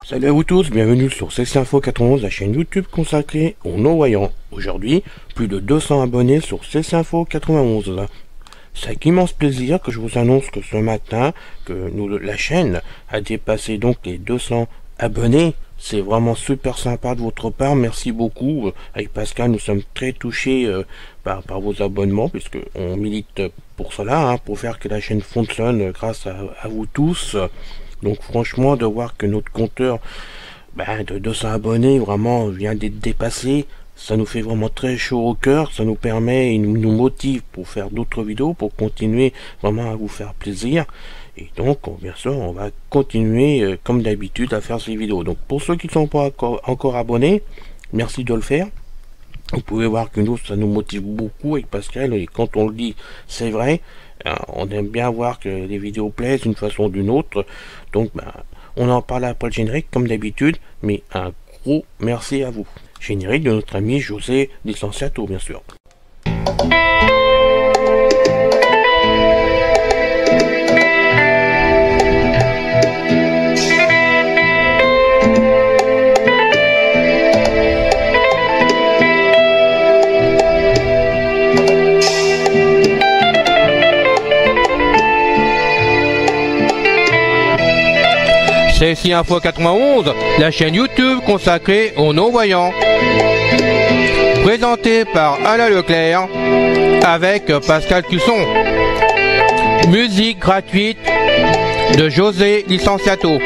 Salut à vous tous, bienvenue sur CC Info 91, la chaîne YouTube consacrée aux non-voyants. Aujourd'hui, plus de 200 abonnés sur CC Info 91. C'est avec immense plaisir que je vous annonce que ce matin, la chaîne a dépassé donc les 200 abonnés. C'est vraiment super sympa de votre part, merci beaucoup. Avec Pascal, nous sommes très touchés par vos abonnements, puisque on milite pour cela, pour faire que la chaîne fonctionne grâce à vous tous. Donc franchement, de voir que notre compteur de 200 abonnés vraiment vient d'être dépassé, ça nous fait vraiment très chaud au cœur, ça nous permet et nous motive pour faire d'autres vidéos, pour continuer vraiment à vous faire plaisir. Et donc, bien sûr, on va continuer comme d'habitude à faire ces vidéos. Donc pour ceux qui ne sont pas encore abonnés, merci de le faire. Vous pouvez voir que nous, ça nous motive beaucoup avec Pascal, et quand on le dit, c'est vrai. On aime bien voir que les vidéos plaisent d'une façon ou d'une autre. Donc, on en parle après le générique, comme d'habitude, mais un gros merci à vous. Générique de notre ami José Licenciato, bien sûr. CC Info 91, la chaîne YouTube consacrée aux non-voyants. Présentée par Alain Leclerc avec Pascal Cusson. Musique gratuite de José Licenciato.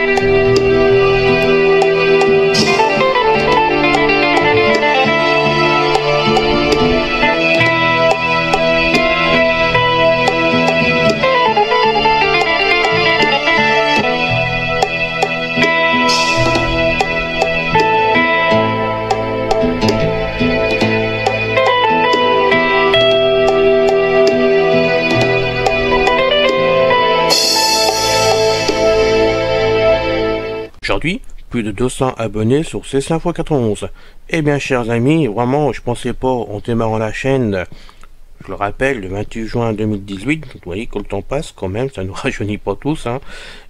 Aujourd'hui, plus de 200 abonnés sur CC Info 91. Eh bien, chers amis, vraiment, je pensais pas, en démarrant la chaîne, je le rappelle, le 28 juin 2018, vous voyez que le temps passe quand même, ça nous rajeunit pas tous,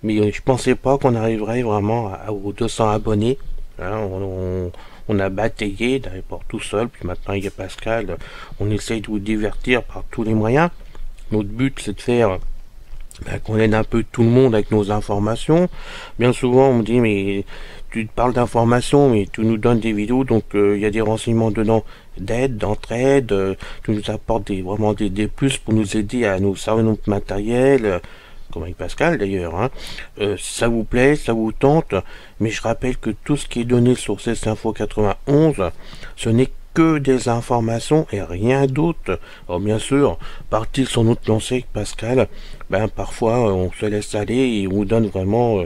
mais je pensais pas qu'on arriverait vraiment aux 200 abonnés. On a bataillé d'abord tout seul, puis maintenant il y a Pascal, on essaye de vous divertir par tous les moyens. Notre but, c'est de faire qu'on aide un peu tout le monde avec nos informations. Bien souvent on me dit mais tu parles d'informations mais tu nous donnes des vidéos, donc il y a des renseignements dedans d'aide, d'entraide, tu nous apportes vraiment des plus pour nous aider à nous servir notre matériel, comme avec Pascal d'ailleurs, ça vous plaît, ça vous tente, mais je rappelle que tout ce qui est donné sur CC Info 91, ce n'est que des informations et rien d'autre. Alors bien sûr, partir sur notre lancée avec Pascal, parfois on se laisse aller et on vous donne vraiment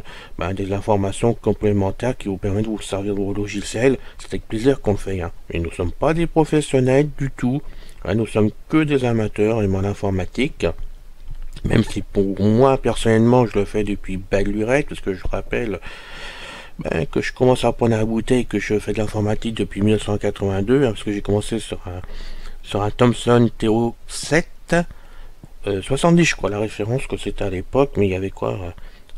des informations complémentaires qui vous permettent de vous servir de vos logiciels. C'est avec plaisir qu'on le fait, mais nous ne sommes pas des professionnels du tout, nous sommes que des amateurs en informatique. Même si pour moi personnellement je le fais depuis belle lurette, parce que je rappelle que je commence à prendre à la bouteille, que je fais de l'informatique depuis 1982, parce que j'ai commencé sur un Thomson TO 7 70, je crois la référence que c'était à l'époque, mais il y avait quoi,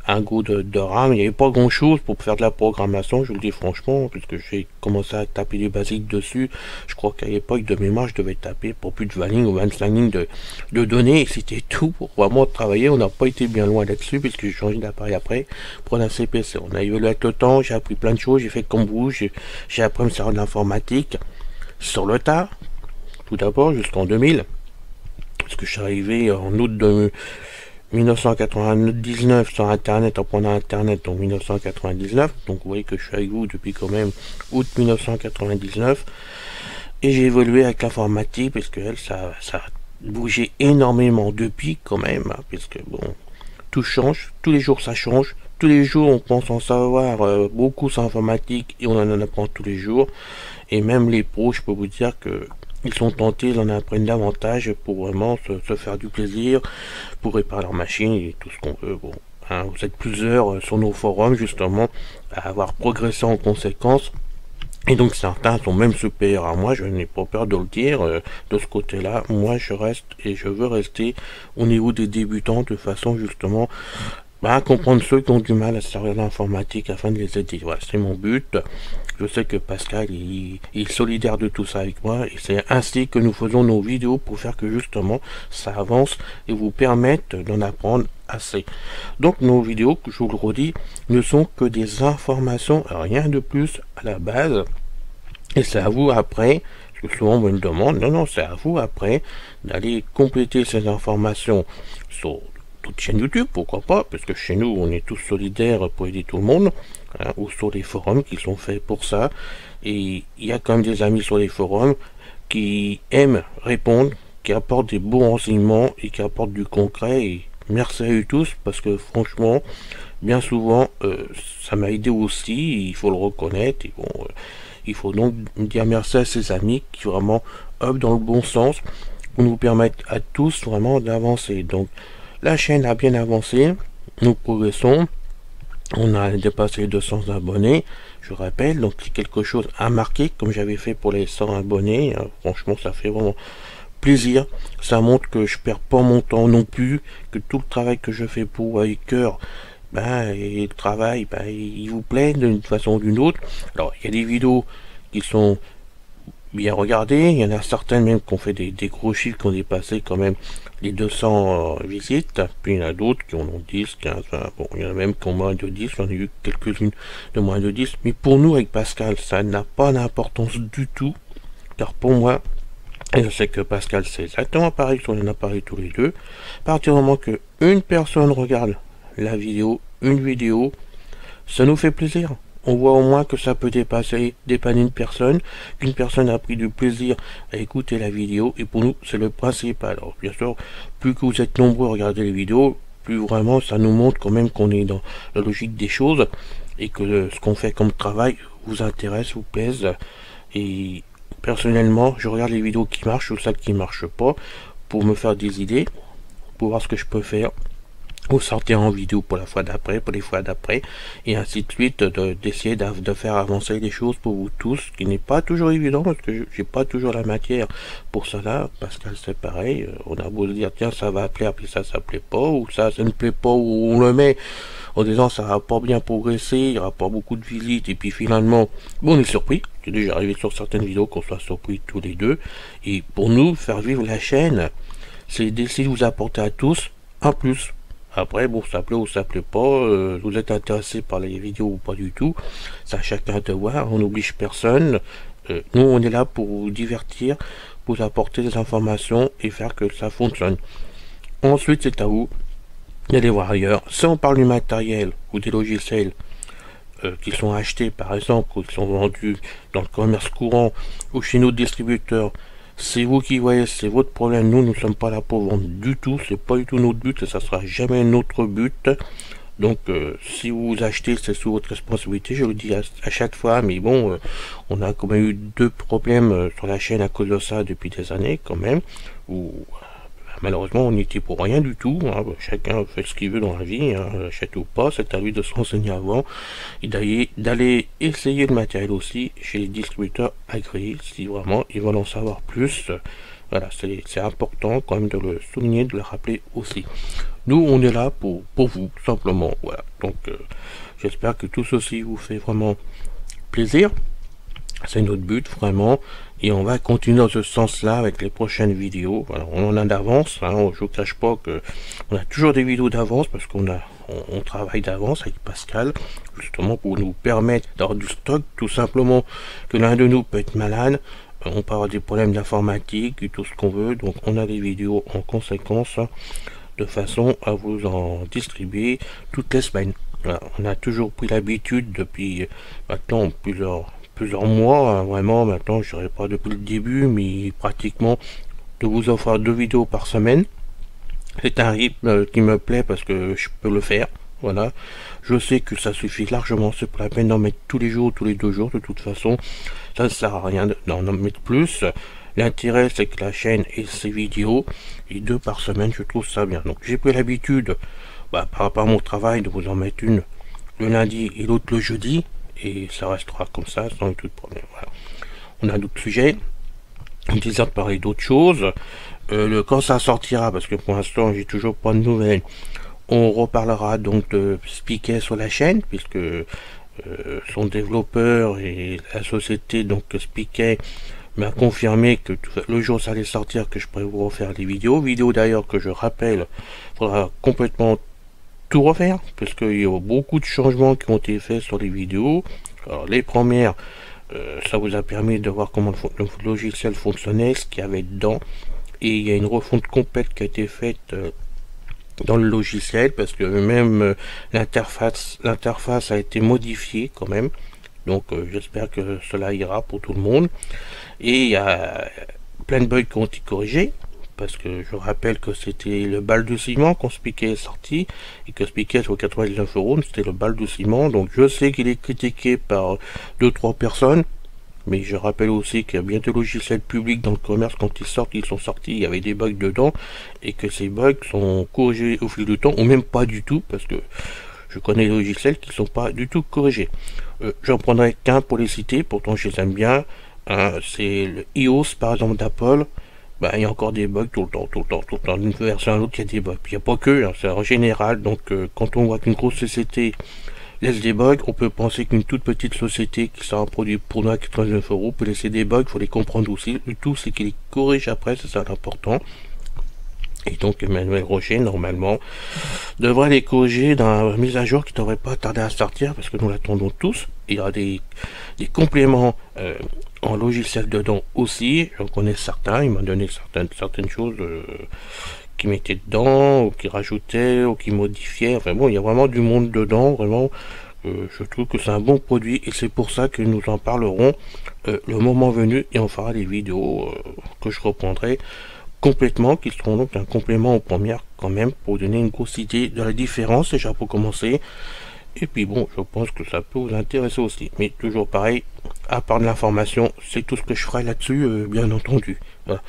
un goût de RAM, il n'y avait pas grand chose pour faire de la programmation, je vous le dis franchement, puisque j'ai commencé à taper les basiques dessus. Je crois qu'à l'époque de mémoire je devais taper pour plus de 20 lignes ou 25 lignes de données, et c'était tout pour vraiment travailler. On n'a pas été bien loin là-dessus, puisque j'ai changé d'appareil après pour un CPC. On a évolué avec le temps, j'ai appris plein de choses, j'ai fait comme vous, j'ai appris à me servir de l'informatique sur le tas, tout d'abord jusqu'en 2000, parce que je suis arrivé en août de 1999 sur internet, en prenant internet en 1999, donc vous voyez que je suis avec vous depuis quand même août 1999, et j'ai évolué avec l'informatique, parce que ça a bougé énormément depuis quand même, puisque bon, tout change, tous les jours ça change, tous les jours on pense en savoir beaucoup sur l'informatique et on en apprend tous les jours, et même les pros, je peux vous dire que ils sont tentés, ils en apprennent davantage pour vraiment se faire du plaisir, pour réparer leur machine et tout ce qu'on veut. Bon, vous êtes plusieurs sur nos forums justement à avoir progressé en conséquence. Et donc certains sont même supérieurs à moi, je n'ai pas peur de le dire, de ce côté-là. Moi je reste et je veux rester au niveau des débutants de façon justement comprendre ceux qui ont du mal à se servir de l'informatique afin de les aider. Voilà, c'est mon but. Je sais que Pascal il est solidaire de tout ça avec moi et c'est ainsi que nous faisons nos vidéos pour faire que justement ça avance et vous permette d'en apprendre assez. Donc nos vidéos, je vous le redis, ne sont que des informations, rien de plus à la base. Et c'est à vous après, parce que souvent on me le demande, non, c'est à vous après d'aller compléter ces informations sur toute chaîne YouTube, pourquoi pas, parce que chez nous on est tous solidaires pour aider tout le monde, hein, ou sur les forums qui sont faits pour ça. Et il y a quand même des amis sur les forums qui aiment répondre, qui apportent des bons renseignements et qui apportent du concret. Et merci à eux tous parce que franchement, bien souvent, ça m'a aidé aussi, il faut le reconnaître. Et bon, il faut donc dire merci à ses amis qui vraiment œuvrent dans le bon sens pour nous permettre à tous vraiment d'avancer. Donc la chaîne a bien avancé, nous progressons, on a dépassé les 200 abonnés, je rappelle, donc c'est quelque chose à marquer comme j'avais fait pour les 100 abonnés. Franchement ça fait vraiment plaisir, ça montre que je perds pas mon temps non plus, que tout le travail que je fais pour avec cœur, et le travail, il vous plaît d'une façon ou d'une autre. Alors il y a des vidéos qui sont bien regardées, il y en a certaines même qui ont fait des gros chiffres, qui ont dépassé quand même les 200 visites, puis il y en a d'autres qui en ont 10, 15, 20, bon, il y en a même qui ont moins de 10, j'en ai eu quelques-unes de moins de 10, mais pour nous avec Pascal, ça n'a pas d'importance du tout, car pour moi, et je sais que Pascal c'est exactement pareil, on en a parlé tous les deux, à partir du moment que une personne regarde la vidéo, une vidéo, ça nous fait plaisir. On voit au moins que ça peut dépanner une personne, qu'une personne a pris du plaisir à écouter la vidéo, et pour nous, c'est le principal. Alors, bien sûr, plus que vous êtes nombreux à regarder les vidéos, plus vraiment ça nous montre quand même qu'on est dans la logique des choses, et que ce qu'on fait comme travail vous intéresse, vous plaise. Et personnellement, je regarde les vidéos qui marchent ou celles qui marchent pas, pour me faire des idées, pour voir ce que je peux faire ou sortir en vidéo pour la fois d'après, pour les fois d'après, et ainsi de suite, d'essayer de faire avancer les choses pour vous tous, ce qui n'est pas toujours évident, parce que j'ai pas toujours la matière pour cela. Pascal c'est pareil, on a beau dire tiens ça va plaire, puis ça plaît pas, ou ça ne plaît pas, ou on le met en disant ça va pas bien progresser, il y aura pas beaucoup de visites, et puis finalement, bon, on est surpris. C'est déjà arrivé sur certaines vidéos qu'on soit surpris tous les deux, et pour nous, faire vivre la chaîne, c'est d'essayer de vous apporter à tous un plus. Après, bon, ça plaît ou ça plaît pas, vous êtes intéressé par les vidéos ou pas du tout, c'est à chacun de voir, on n'oblige personne. Nous, on est là pour vous divertir, pour vous apporter des informations et faire que ça fonctionne. Ensuite, c'est à vous d'aller voir ailleurs. Si on parle du matériel ou des logiciels qui sont achetés, par exemple, ou qui sont vendus dans le commerce courant ou chez nos distributeurs, c'est vous qui voyez, c'est votre problème. Nous ne sommes pas là pour vendre du tout, c'est pas du tout notre but et ça sera jamais notre but. Donc si vous achetez, c'est sous votre responsabilité, je le dis à chaque fois, mais bon, on a quand même eu 2 problèmes sur la chaîne à cause de ça depuis des années quand même, où malheureusement on n'était pour rien du tout, hein. Chacun fait ce qu'il veut dans la vie, hein. Achète ou pas, c'est à lui de se renseigner avant, et d'aller essayer le matériel aussi chez les distributeurs agréés, si vraiment ils veulent en savoir plus. Voilà, c'est important quand même de le souligner, de le rappeler aussi. Nous on est là pour vous, simplement, voilà. Donc j'espère que tout ceci vous fait vraiment plaisir. C'est notre but vraiment, et on va continuer dans ce sens-là avec les prochaines vidéos. Voilà, on en a d'avance, hein, je vous cache pas que on a toujours des vidéos d'avance parce on travaille d'avance avec Pascal, justement pour nous permettre d'avoir du stock, tout simplement que l'un de nous peut être malade, on peut avoir des problèmes d'informatique et tout ce qu'on veut, donc on a des vidéos en conséquence de façon à vous en distribuer toutes les semaines. Voilà, on a toujours pris l'habitude depuis maintenant plusieurs mois, hein, vraiment, maintenant je dirais pas depuis le début, mais pratiquement de vous offrir 2 vidéos par semaine. C'est un rythme qui me plaît parce que je peux le faire, voilà. Je sais que ça suffit largement, c'est pas la peine d'en mettre tous les jours, tous les 2 jours, de toute façon, ça ne sert à rien d'en mettre plus. L'intérêt c'est que la chaîne ait ses vidéos, et 2 par semaine, je trouve ça bien. Donc j'ai pris l'habitude, par rapport à mon travail, de vous en mettre une le lundi et l'autre le jeudi, et ça restera comme ça sans tout problème. Voilà. On a d'autres sujets, on désire de parler d'autres choses, quand ça sortira, parce que pour l'instant j'ai toujours pas de nouvelles, On reparlera donc de Spiquet sur la chaîne, puisque son développeur et la société donc Spiquet m'a confirmé que le jour ça allait sortir, que je pourrais vous refaire des vidéos d'ailleurs que je rappelle, faudra complètement tout refaire, parce qu'il y a beaucoup de changements qui ont été faits sur les vidéos. Alors les premières, ça vous a permis de voir comment le logiciel fonctionnait, ce qu'il y avait dedans, et il y a une refonte complète qui a été faite dans le logiciel, parce que même l'interface a été modifiée quand même, donc j'espère que cela ira pour tout le monde. Et il y a plein de bugs qui ont été corrigés, parce que je rappelle que c'était le balbutiement quand Spiquet est sorti, et que Spiquet sur 99 €, c'était le balbutiement, donc je sais qu'il est critiqué par 2-3 personnes, mais je rappelle aussi qu'il y a bien des logiciels publics dans le commerce, quand ils sont sortis, il y avait des bugs dedans, et que ces bugs sont corrigés au fil du temps, ou même pas du tout, parce que je connais des logiciels qui ne sont pas du tout corrigés. J'en prendrai qu'un pour les citer, pourtant je les aime bien. C'est le iOS par exemple d'Apple. Il y a encore des bugs tout le temps. D'une version à l'autre, il y a des bugs. Il n'y a pas que, c'est en général. Donc, quand on voit qu'une grosse société laisse des bugs, on peut penser qu'une toute petite société qui sort un produit pour nous à 89 € peut laisser des bugs. Il faut les comprendre aussi. Le tout, c'est qu'il les corrige après, c'est ça l'important. Et donc, Emmanuel Rocher, normalement, devrait les corriger dans la mise à jour qui ne devrait pas tarder à sortir, parce que nous l'attendons tous. Il y aura des compléments en logiciel dedans aussi. J'en connais certains, il m'a donné certaines choses qui mettaient dedans, ou qui rajoutaient, ou qui modifiaient. Enfin bon, il y a vraiment du monde dedans, vraiment. Je trouve que c'est un bon produit, et c'est pour ça que nous en parlerons le moment venu, et on fera des vidéos que je reprendrai complètement, qui seront donc un complément aux premières quand même, pour donner une grosse idée de la différence déjà pour commencer. Et puis bon, je pense que ça peut vous intéresser aussi, mais toujours pareil, à part de l'information, c'est tout ce que je ferai là-dessus, bien entendu. Voilà.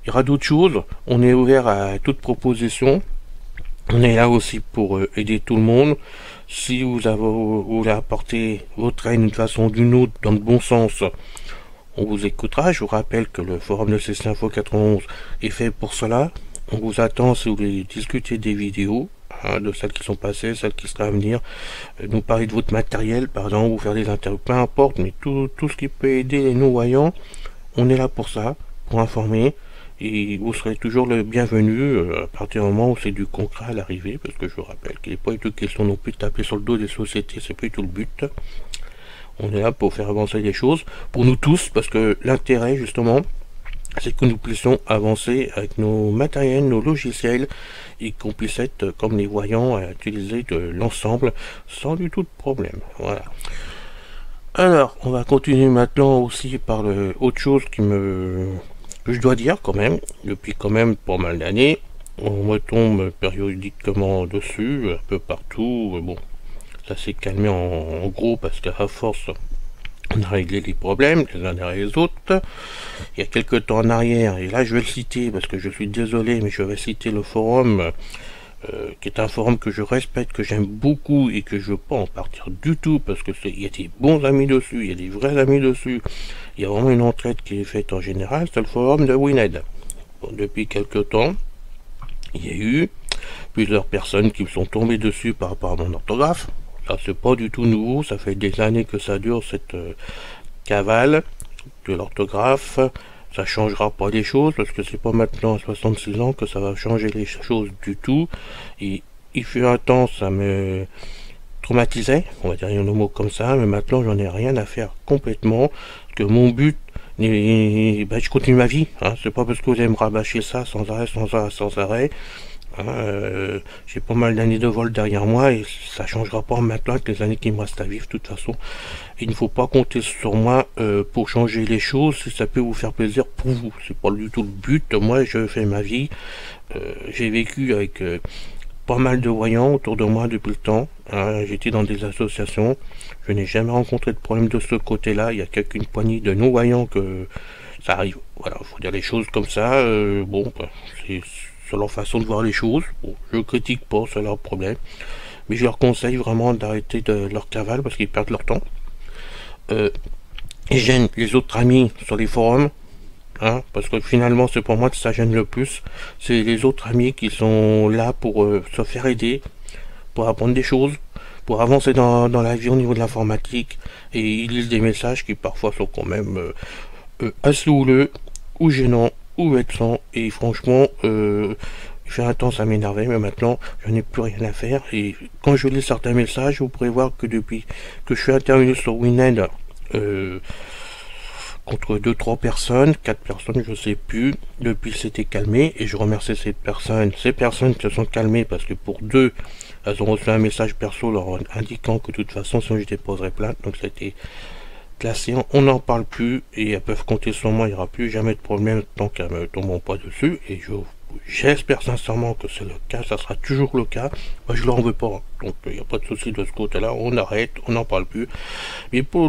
Il y aura d'autres choses, on est ouvert à toute proposition, on est là aussi pour aider tout le monde. Si vous voulez apporter votre aide d'une façon ou d'une autre, dans le bon sens, on vous écoutera. Je vous rappelle que le forum de CC Info 91 est fait pour cela. On vous attend si vous voulez discuter des vidéos, de celles qui sont passées, celles qui seraient à venir, nous parler de votre matériel, par exemple, vous faire des interviews, peu importe, mais tout ce qui peut aider les non-voyants, on est là pour ça, pour informer, et vous serez toujours le bienvenu à partir du moment où c'est du concret à l'arrivée, parce que je vous rappelle qu'il n'est pas du tout question non plus de taper sur le dos des sociétés, c'est plus tout le but. On est là pour faire avancer les choses, pour nous tous, parce que l'intérêt, justement, c'est que nous puissions avancer avec nos matériels, nos logiciels, et qu'on puisse être comme les voyants à utiliser de l'ensemble sans du tout de problème. Voilà. Alors, on va continuer maintenant aussi par autre chose que je dois dire quand même, depuis quand même pas mal d'années. On me tombe périodiquement dessus, un peu partout, bon. Ça s'est calmé en gros parce qu'à force on a réglé les problèmes les uns derrière les autres. Il y a quelques temps en arrière, et là je vais le citer parce que je suis désolé, mais je vais citer le forum qui est un forum que je respecte, que j'aime beaucoup et que je veux pas en partir du tout parce que il y a des bons amis dessus, il y a des vrais amis dessus, il y a vraiment une entraide qui est faite en général. C'est le forum de Wined. Bon, depuis quelques temps, il y a eu plusieurs personnes qui me sont tombées dessus par rapport à mon orthographe. Ça c'est pas du tout nouveau, ça fait des années que ça dure cette cavale de l'orthographe. Ça changera pas les choses parce que c'est pas maintenant à 66 ans que ça va changer les choses du tout. Et il fut un temps ça me traumatisait, on va dire un mot comme ça, mais maintenant j'en ai rien à faire complètement. Parce que mon but, je continue ma vie, hein. C'est pas parce que vous allez me rabâcher ça sans arrêt. J'ai pas mal d'années de vol derrière moi et ça changera pas maintenant avec les années qui me restent à vivre. De toute façon, il ne faut pas compter sur moi pour changer les choses. Si ça peut vous faire plaisir pour vous, c'est pas du tout le but. Moi je fais ma vie, j'ai vécu avec pas mal de voyants autour de moi depuis le temps, hein. J'étais dans des associations, je n'ai jamais rencontré de problème de ce côté là. Il y a qu'une poignée de non-voyants que ça arrive, voilà, faut dire les choses comme ça. C'est leur façon de voir les choses. Bon, je critique pas, c'est leur problème, mais je leur conseille vraiment d'arrêter de leur cavale parce qu'ils perdent leur temps. Ils gênent les autres amis sur les forums, hein, parce que finalement c'est pour moi que ça gêne le plus. C'est les autres amis qui sont là pour se faire aider, pour apprendre des choses, pour avancer dans la vie au niveau de l'informatique, et ils lisent des messages qui parfois sont quand même assez houleux, ou gênants, ou vexants, et franchement, j'ai un temps ça m'énervait, mais maintenant, je n'ai plus rien à faire, et quand je lis certains messages, vous pourrez voir que depuis que je suis intervenu sur Winend, contre 2-3 personnes, 4 personnes, je sais plus, depuis c'était calmé, et je remercie ces personnes se sont calmées, parce que pour 2, elles ont reçu un message perso leur indiquant que de toute façon, sinon je déposerais plainte, donc c'était classé, on n'en parle plus, et elles peuvent compter sur moi, il n'y aura plus jamais de problème tant qu'elles me tomberont pas dessus, et j'espère sincèrement que c'est le cas, ça sera toujours le cas. Moi je leur en veux pas, donc il n'y a pas de souci de ce côté là, on arrête, on n'en parle plus. Mais pour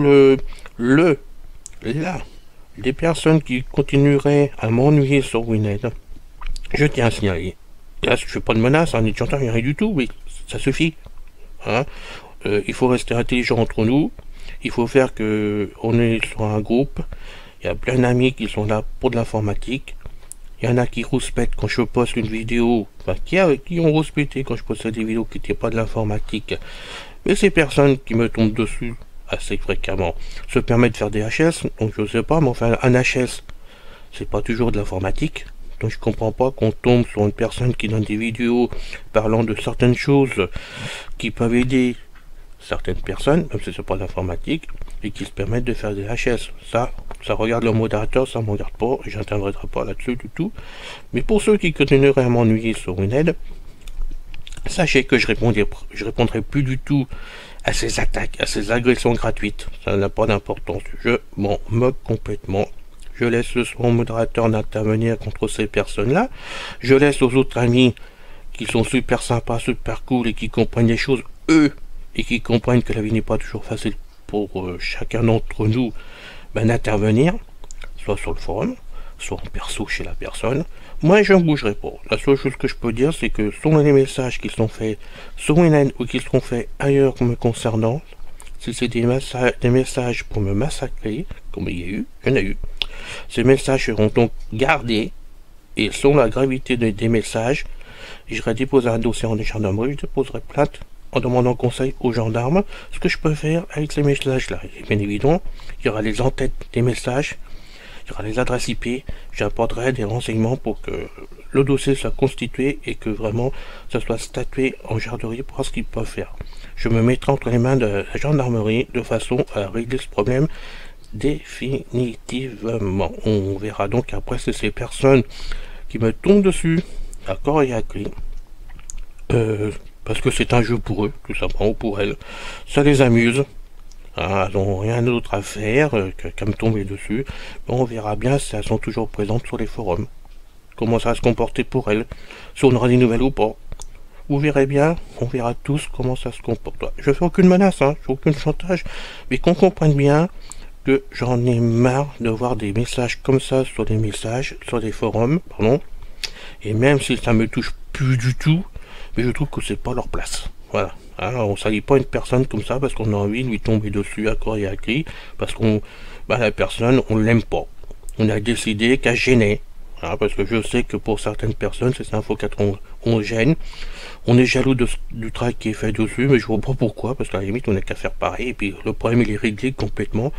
les personnes qui continueraient à m'ennuyer sur Wined, je tiens à signaler, là je fais pas de menace, ni de chantage, rien du tout, mais ça suffit, hein. Il faut rester intelligent entre nous, il faut faire que on est sur un groupe, il y a plein d'amis qui sont là pour de l'informatique. Il y en a qui rouspètent quand je poste une vidéo, enfin qui ont rouspété quand je postais des vidéos qui n'étaient pas de l'informatique. Mais ces personnes qui me tombent dessus assez fréquemment se permettent de faire des HS, donc je sais pas, mais enfin un HS, c'est pas toujours de l'informatique. Donc je comprends pas qu'on tombe sur une personne qui donne des vidéos parlant de certaines choses qui peuvent aider certaines personnes, même si c'est pas de l'informatique, et qui se permettent de faire des HS. Ça regarde le modérateur, ça ne me regarde pas, j'interviendrai pas là-dessus du tout. Mais pour ceux qui continueraient à m'ennuyer sur Wined, sachez que je répondrai plus du tout à ces attaques, à ces agressions gratuites. Ça n'a pas d'importance. Je m'en moque complètement. Je laisse mon modérateur d'intervenir contre ces personnes-là. Je laisse aux autres amis qui sont super sympas, super cool et qui comprennent les choses, eux, et qui comprennent que la vie n'est pas toujours facile pour chacun d'entre nous, d'intervenir, soit sur le forum, soit en perso chez la personne. Moi, je ne bougerai pas. La seule chose que je peux dire, c'est que selon les messages qui sont faits sur Winend ou qui seront faits ailleurs me concernant, si c'est des messages pour me massacrer, comme il y en a eu, ces messages seront donc gardés, et selon la gravité des messages, j'irai déposer un dossier en gendarmerie, je déposerai plainte en demandant conseil aux gendarmes ce que je peux faire avec ces messages-là. Et bien évidemment, il y aura les en-têtes des messages, il y aura les adresses IP, j'apporterai des renseignements pour que le dossier soit constitué et que vraiment ça soit statué en gendarmerie pour voir ce qu'ils peuvent faire. Je me mettrai entre les mains de la gendarmerie de façon à régler ce problème définitivement. On verra donc après si ces personnes qui me tombent dessus à corps et à cri, parce que c'est un jeu pour eux, tout simplement, ou pour elles. Ça les amuse. Hein, elles n'ont rien d'autre à faire qu'à me tomber dessus. Mais on verra bien si elles sont toujours présentes sur les forums. Comment ça va se comporter pour elles. Si on aura des nouvelles ou pas. Vous verrez bien, on verra tous comment ça se comporte. Je fais aucune menace, je fais aucun chantage. Mais qu'on comprenne bien que j'en ai marre de voir des messages comme ça sur des forums, pardon. Et même si ça me touche plus du tout, mais je trouve que c'est pas leur place. Voilà. Alors, on salit pas une personne comme ça parce qu'on a envie de lui tomber dessus à corps et à cri, parce qu'on, la personne, on l'aime pas. On a décidé qu'à gêner. Parce que je sais que pour certaines personnes, c'est Info 4 on gêne. On est jaloux du travail qui est fait dessus, mais je vois pas pourquoi, parce qu'à la limite, on n'a qu'à faire pareil, et puis le problème, il est réglé complètement.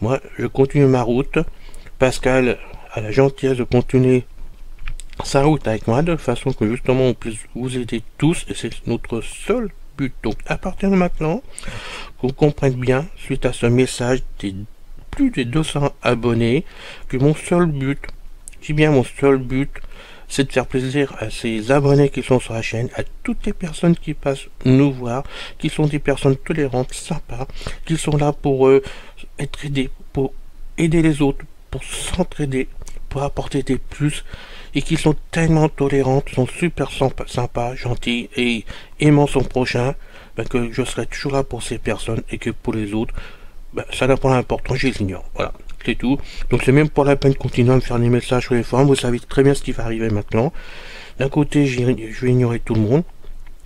Moi, je continue ma route. Pascal a la gentillesse de continuer sa route avec moi, de façon que justement on puisse vous aider tous, et c'est notre seul but. Donc à partir de maintenant, qu'on comprenne bien, suite à ce message des plus de 200 abonnés, que mon seul but, c'est de faire plaisir à ces abonnés qui sont sur la chaîne, à toutes les personnes qui passent nous voir, qui sont des personnes tolérantes, sympas, qui sont là pour être aidés, pour aider les autres, pour s'entraider, pour apporter des plus, et qui sont tellement tolérantes, sont super sympas, gentils et aimant son prochain, que je serai toujours là pour ces personnes, et que pour les autres, ça n'a pas d'importance, je les ignore. Voilà, c'est tout. Donc c'est même pas la peine de continuer à me faire des messages sur les forums, vous savez très bien ce qui va arriver maintenant. D'un côté, je vais ignorer tout le monde,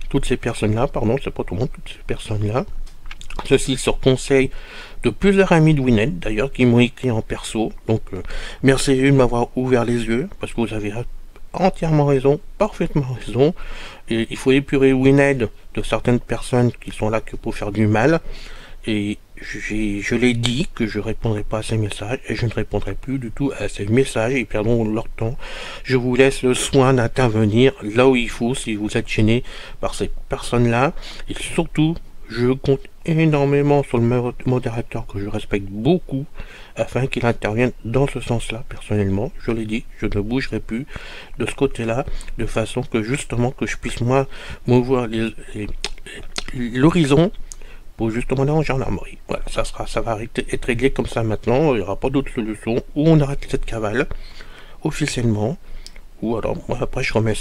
toutes ces personnes-là, pardon, c'est pas tout le monde, toutes ces personnes-là. Ceci sur conseil de plusieurs amis de Wined, d'ailleurs, qui m'ont écrit en perso. Donc, merci de m'avoir ouvert les yeux, parce que vous avez entièrement raison, parfaitement raison. Et il faut épurer Wined de certaines personnes qui sont là que pour faire du mal. Et je l'ai dit que je répondrai pas à ces messages et je ne répondrai plus du tout à ces messages. Ils perdront leur temps. Je vous laisse le soin d'intervenir là où il faut si vous êtes gêné par ces personnes-là. Et surtout, je compte énormément sur le modérateur que je respecte beaucoup afin qu'il intervienne dans ce sens-là. Personnellement, je l'ai dit, je ne bougerai plus de ce côté-là de façon que justement que je puisse moi mouvoir l'horizon pour justement aller en gendarmerie. Voilà, ça va être réglé comme ça maintenant. Il n'y aura pas d'autre solution. Ou on arrête cette cavale officiellement, ou alors moi après je remets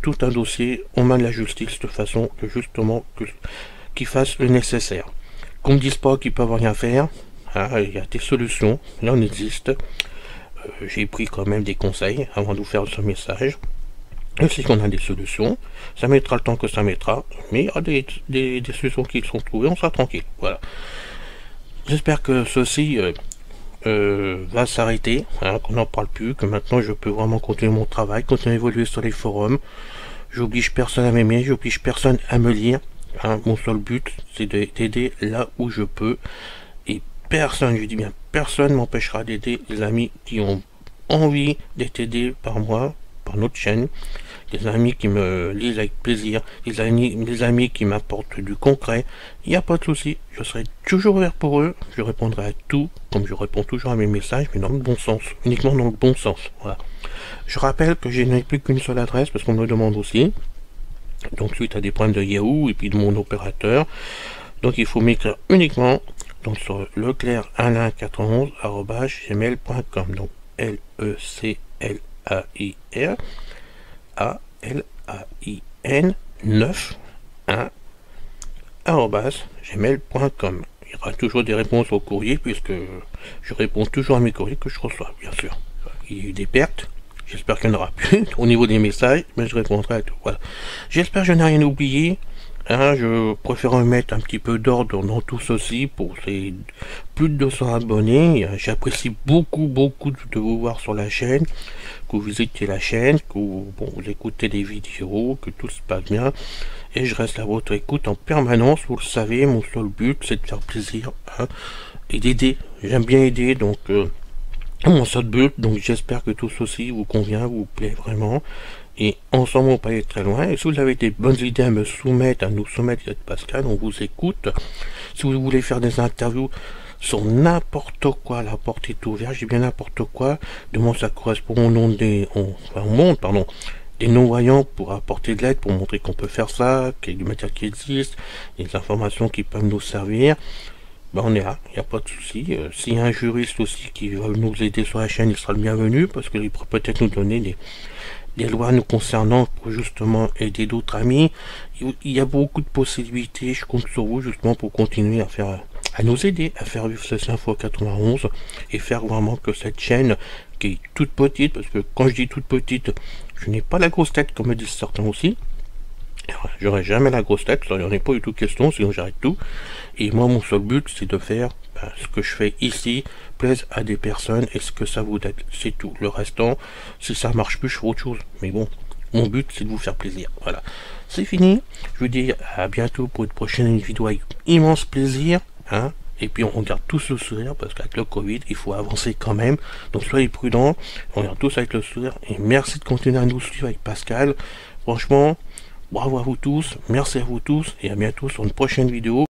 tout un dossier aux mains de la justice de façon que justement qu'ils fassent le nécessaire. Qu'on ne dise pas qu'ils peuvent rien faire. Hein, il y a des solutions, là on existe. J'ai pris quand même des conseils avant de vous faire ce message. Et si on a des solutions, ça mettra le temps que ça mettra, mais il y aura des solutions qui sont trouvées, on sera tranquille. Voilà. J'espère que ceci va s'arrêter, hein, qu'on n'en parle plus, que maintenant je peux vraiment continuer mon travail, continuer à évoluer sur les forums. J'oblige personne à m'aimer, j'oblige personne à me lire. Hein, mon seul but, c'est d'aider là où je peux. Et personne, je dis bien personne, m'empêchera d'aider les amis qui ont envie d'être aidés par moi, par notre chaîne. Des amis qui me lisent avec plaisir, des amis qui m'apportent du concret, il n'y a pas de souci, je serai toujours ouvert pour eux, je répondrai à tout, comme je réponds toujours à mes messages, mais dans le bon sens, uniquement dans le bon sens, voilà. Je rappelle que je n'ai plus qu'une seule adresse, parce qu'on me le demande aussi, donc suite à des problèmes de Yahoo, et puis de mon opérateur, donc il faut m'écrire uniquement, donc sur leclerc1191@gmail.com, donc LECLAIR ALAIN 9@gmail.com. Il y aura toujours des réponses au courrier puisque je réponds toujours à mes courriers que je reçois, bien sûr. Il y a eu des pertes, j'espère qu'il n'y en aura plus au niveau des messages, mais je répondrai à tout. Voilà. J'espère que je n'ai rien oublié. Hein, je préfère mettre un petit peu d'ordre dans tout ceci pour ces plus de 200 abonnés. J'apprécie beaucoup de vous voir sur la chaîne, que vous visitez la chaîne, que vous écoutez des vidéos, que tout se passe bien. Et je reste à votre écoute en permanence, vous le savez, mon seul but c'est de faire plaisir, hein, et d'aider. J'aime bien aider, donc mon seul but, donc j'espère que tout ceci vous convient, vous plaît vraiment. Et ensemble on peut aller très loin. Et si vous avez des bonnes idées à me soumettre, à nous soumettre, Pascal, on vous écoute. Si vous voulez faire des interviews sur n'importe quoi, la porte est ouverte, j'ai bien n'importe quoi. De moi ça correspond au nom des non-voyants pour apporter de l'aide, pour montrer qu'on peut faire ça, qu'il y a du matériel qui existe, des informations qui peuvent nous servir. Ben on est là, il n'y a pas de souci. S'il y a un juriste aussi qui va nous aider sur la chaîne, il sera le bienvenu, parce qu'il pourrait peut-être nous donner des lois nous concernant pour justement aider d'autres amis. Il y a beaucoup de possibilités, je compte sur vous justement pour continuer à nous aider à faire vivre ce Info 91 et faire vraiment que cette chaîne qui est toute petite, parce que quand je dis toute petite, je n'ai pas la grosse tête comme me disent certains aussi. J'aurai jamais la grosse tête, ça n'en est pas du tout question, sinon j'arrête tout. Et moi mon seul but c'est de faire ce que je fais ici plaise à des personnes et ce que ça vous aide, c'est tout. Le restant, si ça marche plus, je ferai autre chose. Mais bon, mon but c'est de vous faire plaisir. Voilà, c'est fini. Je vous dis à bientôt pour une prochaine vidéo avec immense plaisir. Hein. Et puis on garde tous le sourire parce qu'avec le Covid, il faut avancer quand même. Donc soyez prudents, on garde tous avec le sourire. Et merci de continuer à nous suivre avec Pascal. Franchement, bravo à vous tous, merci à vous tous et à bientôt sur une prochaine vidéo.